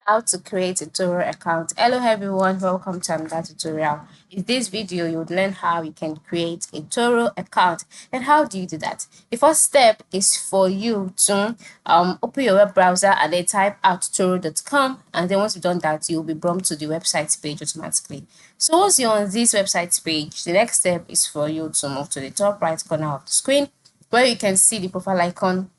How to create a Turo account. Hello everyone, welcome to another tutorial. In this video you would learn how you can create a Turo account. And how do you do that? The first step is for you to open your web browser and then type out turo.com, and then once you've done that you'll be brought to the website page automatically. So once you're on this website page, the next step is for you to move to the top right corner of the screen where you can see the profile icon,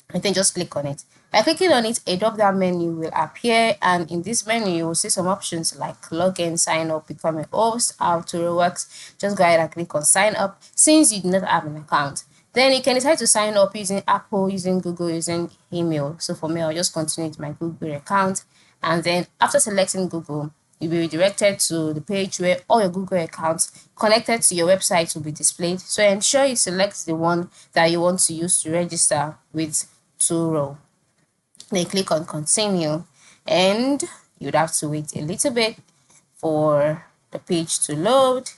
and then just click on it. By clicking on it, a drop down menu will appear, and in this menu you will see some options like login, sign up, become a host, how Turo works. Just go ahead and click on sign up since you do not have an account. Then you can decide to sign up using Apple, using Google, using email. So for me, I'll just continue with my Google account, and then after selecting Google, you'll be redirected to the page where all your Google accounts connected to your website will be displayed. So ensure you select the one that you want to use to register with Turo. Then click on continue, and you'd have to wait a little bit for the page to load,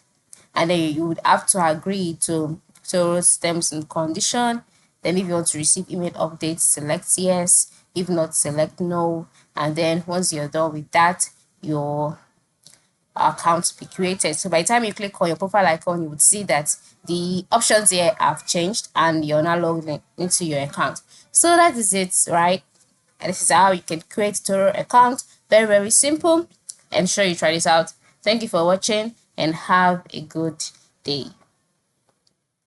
and then you would have to agree to Turo's terms and condition. Then if you want to receive email updates, select yes. If not, select no. And then once you're done with that, your account will be created. So by the time you click on your profile icon, you would see that the options here have changed and you're now logged into your account. So that is it, right? And this is how you can create a Turo account. Very simple. I'm sure you try this out. Thank you for watching and have a good day.